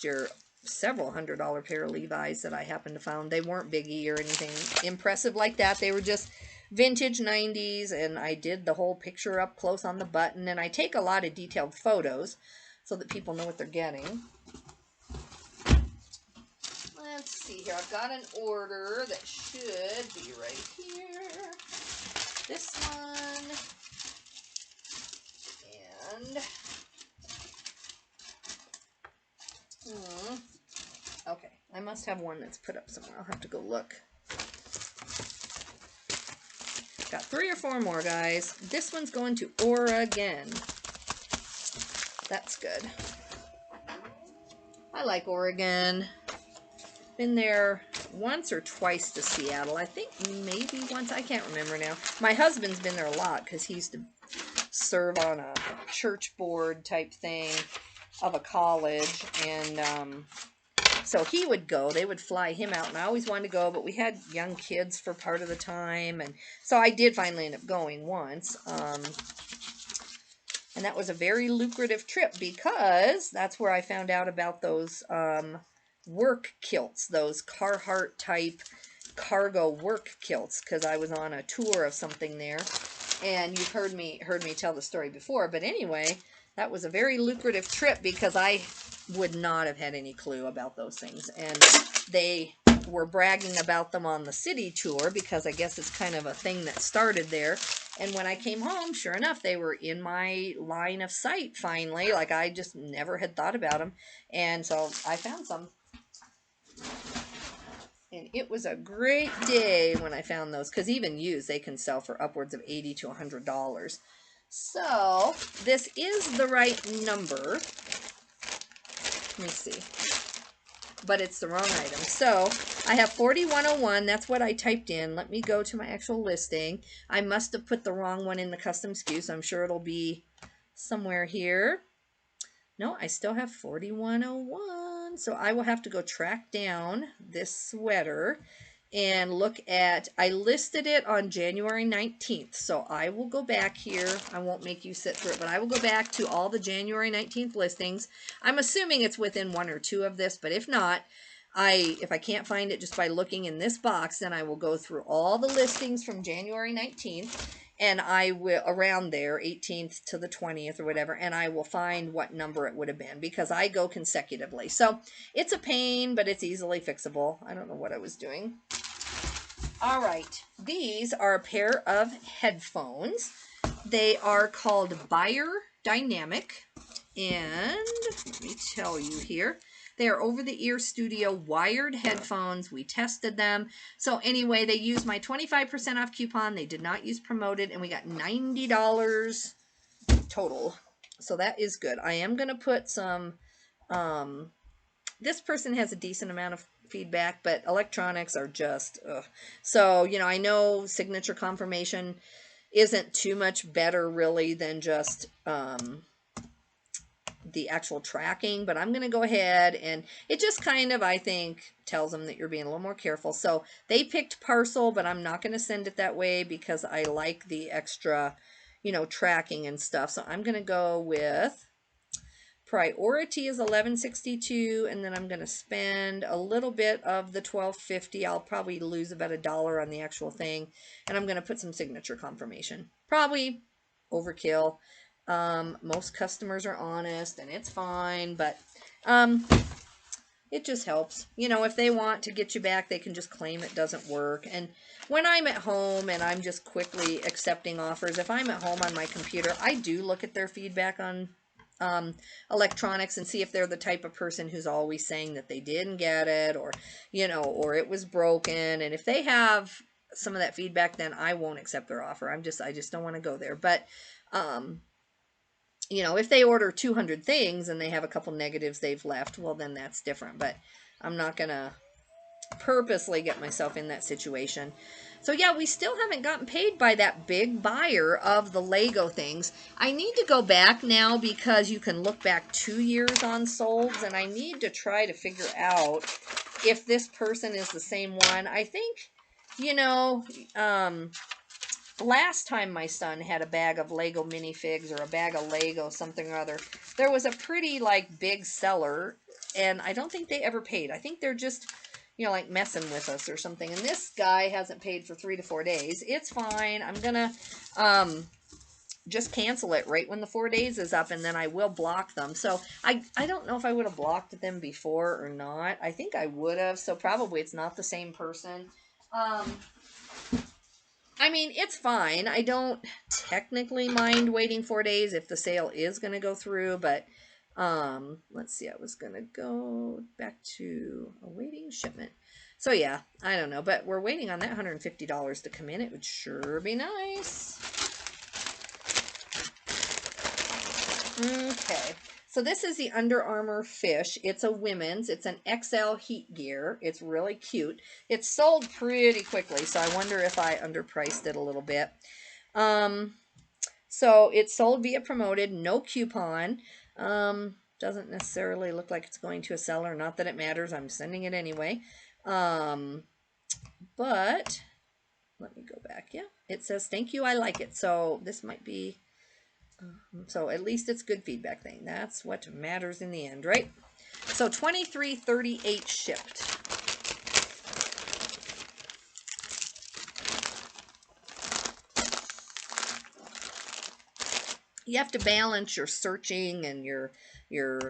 year, several $100 pair of Levi's that I happened to find. They weren't biggie or anything impressive like that. They were just vintage 90s, and I did the whole picture up close on the button, and I take a lot of detailed photos so that people know what they're getting. Let's see here. I've got an order that should be right here. This one. And okay, I must have one that's put up somewhere. I'll have to go look. Got 3 or 4 more, guys. This one's going to Oregon. That's good. I like Oregon. Been there once or twice to Seattle. I think maybe once. I can't remember now. My husband's been there a lot because he used to serve on a church board type thing of a college. And so he would go. They would fly him out. And I always wanted to go, but we had young kids for part of the time. And so I did finally end up going once. And that was a very lucrative trip because that's where I found out about those work kilts, those Carhartt type cargo work kilts, because I was on a tour of something there, and you've heard me tell the story before. But anyway, that was a very lucrative trip because I would not have had any clue about those things, and they were bragging about them on the city tour because I guess it's kind of a thing that started there. And when I came home, sure enough, they were in my line of sight finally. Like I just never had thought about them, and so I found some. And it was a great day when I found those, because even used, they can sell for upwards of $80 to $100. So this is the right number. Let me see. But it's the wrong item. So I have 4101. That's what I typed in. Let me go to my actual listing. I must have put the wrong one in the custom SKU, so I'm sure it'll be somewhere here. No, I still have 4101. So I will have to go track down this sweater and look at, I listed it on January 19th. So I will go back here. I won't make you sit through it, but I will go back to all the January 19th listings. I'm assuming it's within one or two of this, but if not, if I can't find it just by looking in this box, then I will go through all the listings from January 19th, and I will, around there, 18th to the 20th or whatever, and I will find what number it would have been, because I go consecutively. So it's a pain, but it's easily fixable. I don't know what I was doing. All right, these are a pair of headphones. They are called Buyer Dynamic, and let me tell you here, they are over-the-ear studio wired headphones. We tested them. So anyway, they used my 25% off coupon. They did not use promoted, and we got $90 total. So that is good. I am going to put some, this person has a decent amount of feedback, but electronics are just, ugh. So, you know, I know signature confirmation isn't too much better really than just the actual tracking, but I'm going to go ahead, and it just kind of, I think, tells them that you're being a little more careful. So they picked parcel, but I'm not going to send it that way because I like the extra, you know, tracking and stuff. So I'm going to go with priority is $11.62, and then I'm going to spend a little bit of the $12.50. I'll probably lose about $1 on the actual thing, and I'm going to put some signature confirmation. Probably overkill. Most customers are honest, and it's fine, but it just helps. You know, if they want to get you back, they can just claim it doesn't work. And when I'm at home and I'm just quickly accepting offers, if I'm at home on my computer, I do look at their feedback on electronics and see if they're the type of person who's always saying that they didn't get it, or, you know, or it was broken. And if they have some of that feedback, then I won't accept their offer. I just don't want to go there. But, you know, if they order 200 things and they have a couple negatives they've left, well, then that's different. But I'm not going to purposely get myself in that situation. So yeah, we still haven't gotten paid by that big buyer of the Lego things. I need to go back now because you can look back 2 years on solds, and I need to try to figure out if this person is the same one. I think, you know, last time my son had a bag of Lego minifigs or a bag of Lego something or other, there was a pretty like big seller, and I don't think they ever paid. I think they're just, you know, like messing with us or something. And this guy hasn't paid for 3 to 4 days. It's fine. I'm gonna just cancel it right when the 4 days is up, and then I will block them. So I don't know if I would have blocked them before or not. I think I would have. So probably it's not the same person. I mean, it's fine. I don't technically mind waiting 4 days if the sale is going to go through, but let's see, I was going to go back to awaiting shipment. So yeah, I don't know, but we're waiting on that $150 to come in. It would sure be nice. Okay. So this is the Under Armour Fish. It's a women's. It's an XL heat gear. It's really cute. It's sold pretty quickly, so I wonder if I underpriced it a little bit. So it's sold via promoted, no coupon. Doesn't necessarily look like it's going to a seller. Not that it matters. I'm sending it anyway. But let me go back. Yeah, it says, thank you, I like it. So this might be... So at least it's good feedback thing. That's what matters in the end, right? So $23.38 shipped. You have to balance your searching and you're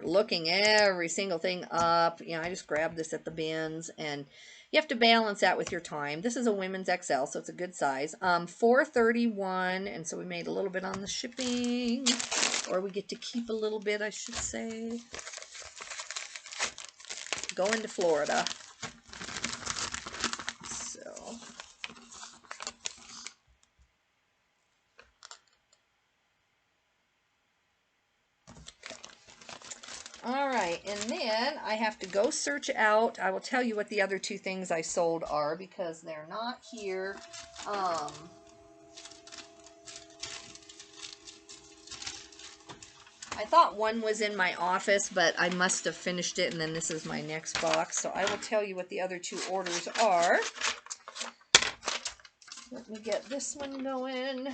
looking every single thing up. You know, I just grabbed this at the bins, and you have to balance that with your time. This is a women's XL, so it's a good size. $4.31, and so we made a little bit on the shipping, or we get to keep a little bit, I should say. Going to Florida. then I have to go search out. I will tell you what the other two things I sold are because they're not here. I thought one was in my office, but I must have finished it, and then this is my next box. So I will tell you what the other two orders are. Let me get this one going.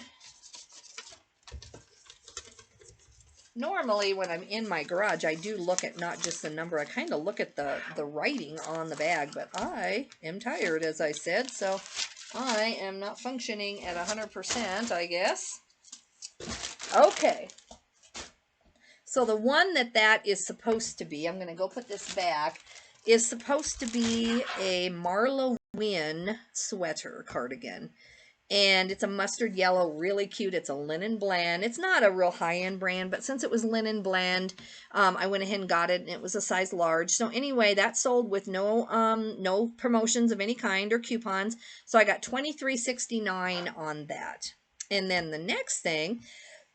Normally, when I'm in my garage, I do look at not just the number. I kind of look at the writing on the bag, but I am tired, as I said, so I am not functioning at 100%, I guess. Okay. So the one that is supposed to be, I'm going to go put this back, is supposed to be a Marla Wynn sweater cardigan. And it's a mustard yellow, really cute. It's a linen blend. It's not a real high-end brand, but since it was linen blend, I went ahead and got it, and it was a size large. So anyway, that sold with no promotions of any kind or coupons. So I got $23.69 on that. And then the next thing,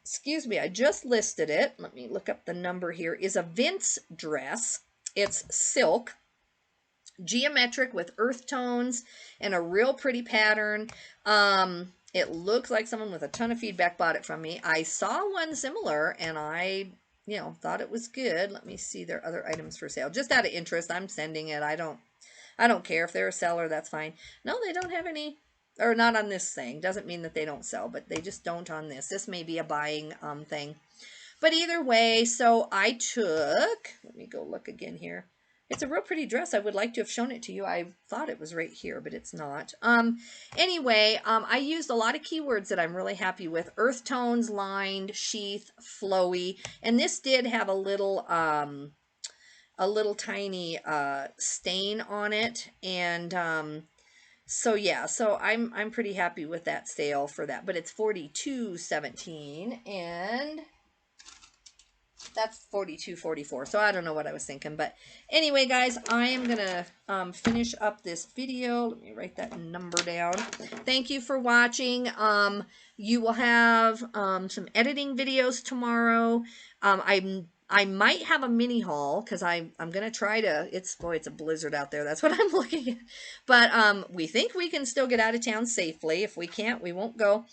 excuse me, I just listed it. Let me look up the number here, is a Vince dress. It's silk, geometric with earth tones and a real pretty pattern. It looks like someone with a ton of feedback bought it from me. I saw one similar and I, thought it was good. Let me see their other items for sale. Just out of interest, I'm sending it. I don't care if they're a seller, that's fine. No, they don't have any, or not on this thing. Doesn't mean that they don't sell, but they just don't on this. This may be a buying thing. But either way, so I took, let me go look again here. It's a real pretty dress. I would like to have shown it to you. I thought it was right here, but it's not. Anyway, I used a lot of keywords that I'm really happy with. Earth tones, lined, sheath, flowy. And this did have a little tiny stain on it. And so yeah, so I'm pretty happy with that sale for that. But it's $42.17 and that's $42.44. So I don't know what I was thinking, but anyway, guys, I am gonna finish up this video. Let me write that number down. Thank you for watching. You will have some editing videos tomorrow. I might have a mini haul because I'm gonna try to. It's a blizzard out there. That's what I'm looking at. But we think we can still get out of town safely. If we can't, we won't go.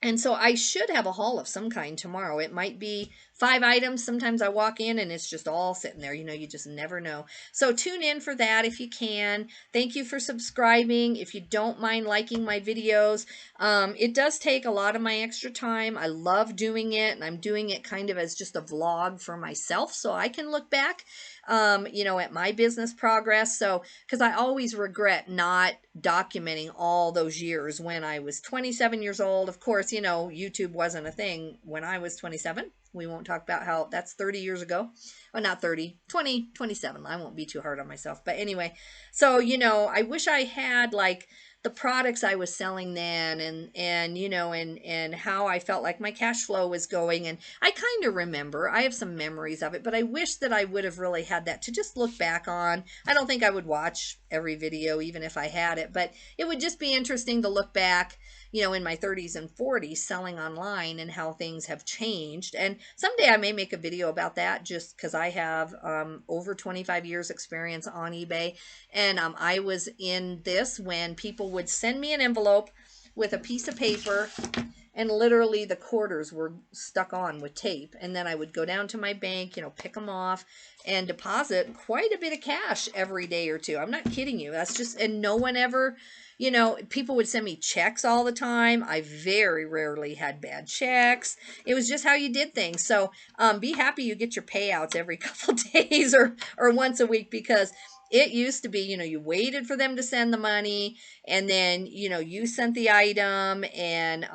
And so I should have a haul of some kind tomorrow. It might be 5 items. Sometimes I walk in and it's just all sitting there. You just never know. So tune in for that if you can. Thank you for subscribing. If you don't mind liking my videos, it does take a lot of my extra time. I love doing it, and I'm doing it kind of as just a vlog for myself so I can look back, at my business progress. So, because I always regret not documenting all those years when I was 27 years old. Of course, YouTube wasn't a thing when I was 27. We won't talk about how that's 30 years ago. Well, not 30, 20, 27. I won't be too hard on myself. But anyway, so, I wish I had like the products I was selling then and how I felt like my cash flow was going. And I kind of remember, I have some memories of it, but I wish that I would have really had that to just look back on. I don't think I would watch every video, even if I had it, but it would just be interesting to look back, in my 30s and 40s selling online and how things have changed. And someday I may make a video about that just because I have over 25 years experience on eBay. And I was in this when people would send me an envelope with a piece of paper and literally the quarters were stuck on with tape. And then I would go down to my bank, pick them off and deposit quite a bit of cash every day or two. I'm not kidding you. That's just, and no one ever, people would send me checks all the time. I very rarely had bad checks. It was just how you did things. So be happy you get your payouts every couple days or once a week, because it used to be, you waited for them to send the money and then, you sent the item and,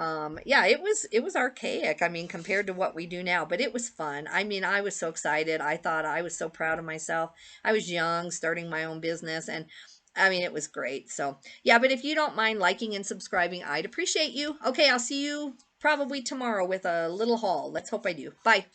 yeah, it was archaic. I mean, compared to what we do now, but it was fun. I mean, I was so excited. I thought I was so proud of myself. I was young, starting my own business, and I mean, it was great. So yeah, but if you don't mind liking and subscribing, I'd appreciate you. Okay. I'll see you probably tomorrow with a little haul. Let's hope I do. Bye.